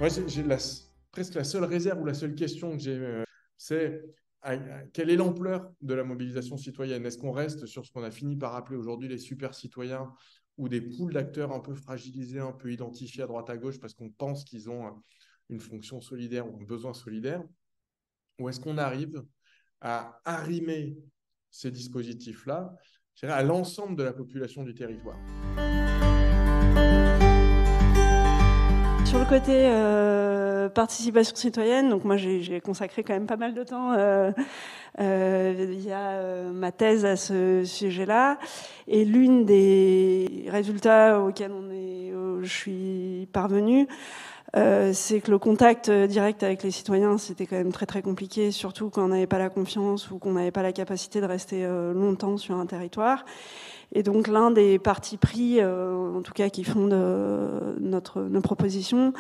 Moi, presque la seule réserve ou la seule question que j'ai, c'est quelle est l'ampleur de la mobilisation citoyenne? Est-ce qu'on reste sur ce qu'on a fini par appeler aujourd'hui les super citoyens ou des pools d'acteurs un peu fragilisés, un peu identifiés à droite à gauche parce qu'on pense qu'ils ont une fonction solidaire ou un besoin solidaire? Ou est-ce qu'on arrive à arrimer ces dispositifs-là, je dirais, à l'ensemble de la population du territoire? Sur le côté participation citoyenne, donc moi j'ai consacré quand même pas mal de temps via ma thèse à ce sujet-là. Et l'une des résultats auxquels je suis parvenue, c'est que le contact direct avec les citoyens, c'était quand même très très compliqué, surtout quand on n'avait pas la confiance ou qu'on n'avait pas la capacité de rester longtemps sur un territoire. Et donc l'un des partis pris, en tout cas qui fondent nos propositions,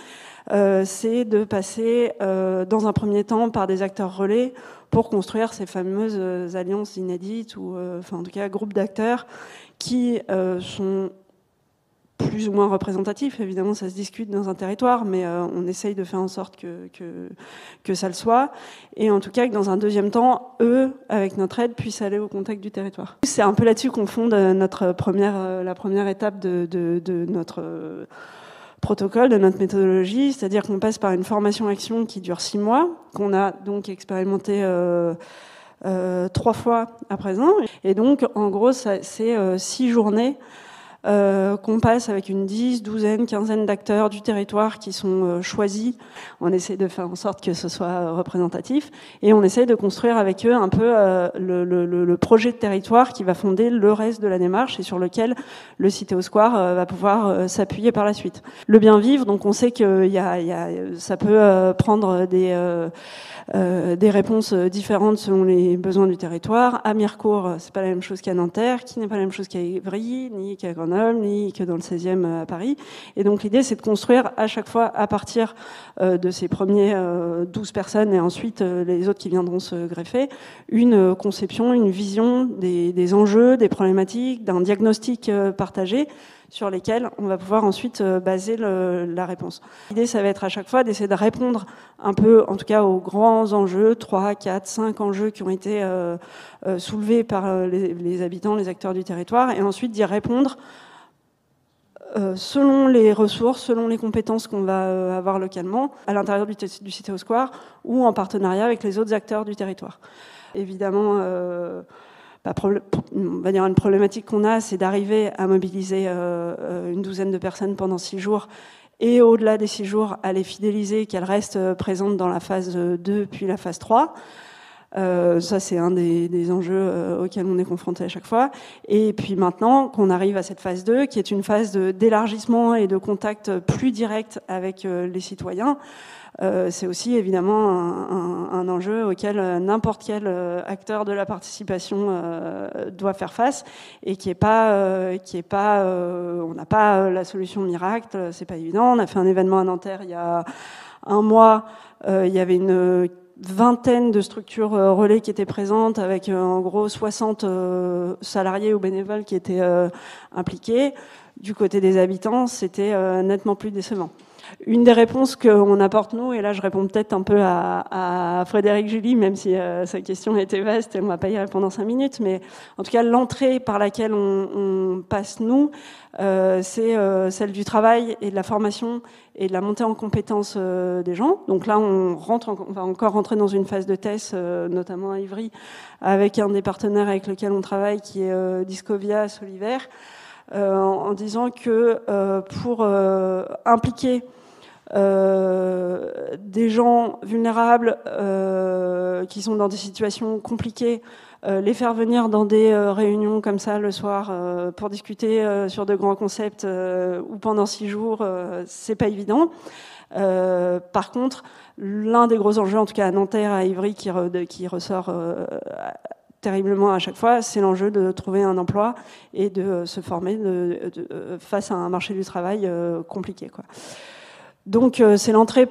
c'est de passer dans un premier temps par des acteurs relais pour construire ces fameuses alliances inédites ou enfin en tout cas groupes d'acteurs qui sont plus ou moins représentatifs. Évidemment, ça se discute dans un territoire, mais on essaye de faire en sorte que ça le soit. Et en tout cas, que dans un deuxième temps, eux, avec notre aide, puissent aller au contact du territoire. C'est un peu là-dessus qu'on fonde la première étape de notre protocole, de notre méthodologie, c'est-à-dire qu'on passe par une formation-action qui dure 6 mois, qu'on a donc expérimenté 3 fois à présent. Et donc, en gros, c'est 6 journées qu'on passe avec une douzaine, quinzaine d'acteurs du territoire qui sont choisis. On essaie de faire en sorte que ce soit représentatif et on essaie de construire avec eux un peu le projet de territoire qui va fonder le reste de la démarche et sur lequel le Cité au Square va pouvoir s'appuyer par la suite. Le bien vivre, donc on sait que ça peut prendre des réponses différentes selon les besoins du territoire. À Mirecourt, c'est pas la même chose qu'à Nanterre, qui n'est pas la même chose qu'à Évry, ni qu'à Grenoble, ni que dans le 16e à Paris. Et donc l'idée, c'est de construire à chaque fois, à partir de ces premiers 12 personnes et ensuite les autres qui viendront se greffer, une conception, une vision des enjeux, des problématiques, d'un diagnostic partagé sur lesquels on va pouvoir ensuite baser la réponse. L'idée, ça va être à chaque fois d'essayer de répondre un peu, en tout cas, aux grands enjeux, 3, 4, 5 enjeux qui ont été soulevés par les habitants, les acteurs du territoire, et ensuite d'y répondre selon les ressources, selon les compétences qu'on va avoir localement, à l'intérieur du Cité au Square, ou en partenariat avec les autres acteurs du territoire. Évidemment, on va dire une problématique qu'on a, c'est d'arriver à mobiliser une douzaine de personnes pendant 6 jours et au-delà des 6 jours, à les fidéliser, qu'elles restent présentes dans la phase 2 puis la phase 3. Ça, c'est un des enjeux auxquels on est confronté à chaque fois. Et puis maintenant qu'on arrive à cette phase 2, qui est une phase d'élargissement et de contact plus direct avec les citoyens, c'est aussi évidemment un enjeu auquel n'importe quel acteur de la participation doit faire face et qui est pas, on n'a pas la solution miracle, c'est pas évident. On a fait un événement à Nanterre il y a 1 mois, il y avait une vingtaine de structures relais qui étaient présentes avec en gros 60 salariés ou bénévoles qui étaient impliqués. Du côté des habitants, c'était nettement plus décevant. Une des réponses qu'on apporte nous, et là je réponds peut-être un peu à Frédéric Julie, même si sa question était vaste et on ne va pas y répondre en 5 minutes, mais en tout cas l'entrée par laquelle on passe nous, c'est celle du travail et de la formation et de la montée en compétences des gens. Donc là on va encore rentrer dans une phase de test, notamment à Ivry, avec un des partenaires avec lequel on travaille qui est Discovia Soliver, en disant que pour impliquer des gens vulnérables qui sont dans des situations compliquées, les faire venir dans des réunions comme ça le soir pour discuter sur de grands concepts ou pendant 6 jours, c'est pas évident. Par contre, l'un des gros enjeux, en tout cas à Nanterre, à Ivry, qui ressort terriblement à chaque fois, c'est l'enjeu de trouver un emploi et de se former face à un marché du travail compliqué, quoi. Donc c'est l'entrée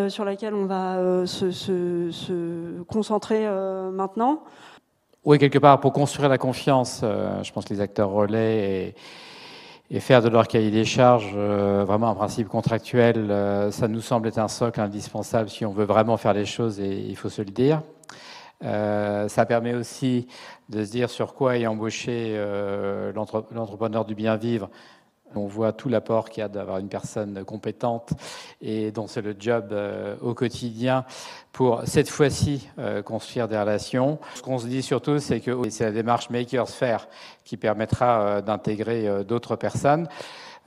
sur laquelle on va se concentrer maintenant. Oui, quelque part, pour construire la confiance, je pense que les acteurs relais et faire de leur cahier des charges vraiment un principe contractuel, ça nous semble être un socle indispensable si on veut vraiment faire les choses, et il faut se le dire. Ça permet aussi de se dire sur quoi est embauché l'entrepreneur du bien vivre. On voit tout l'apport qu'il y a d'avoir une personne compétente et dont c'est le job au quotidien pour, cette fois-ci, construire des relations. Ce qu'on se dit surtout, c'est que c'est la démarche Makers Faire qui permettra d'intégrer d'autres personnes.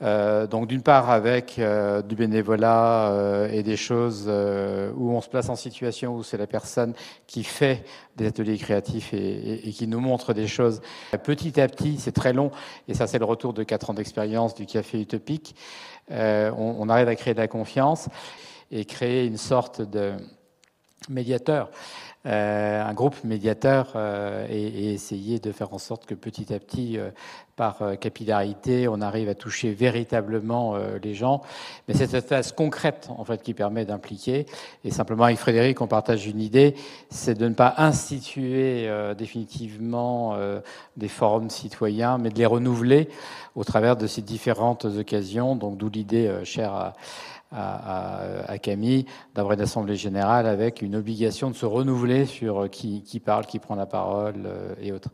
Donc d'une part avec du bénévolat et des choses où on se place en situation où c'est la personne qui fait des ateliers créatifs et qui nous montre des choses. Petit à petit, c'est très long, et ça c'est le retour de 4 ans d'expérience du Café Utopique, on arrive à créer de la confiance et créer une sorte de médiateur. Un groupe médiateur et essayer de faire en sorte que petit à petit, par capillarité, on arrive à toucher véritablement les gens. Mais c'est cette phase concrète en fait qui permet d'impliquer. Et simplement avec Frédéric, on partage une idée, c'est de ne pas instituer définitivement des forums citoyens, mais de les renouveler au travers de ces différentes occasions. Donc d'où l'idée chère à Camille d'avoir une assemblée générale avec une obligation de se renouveler sur qui parle, qui prend la parole et autres.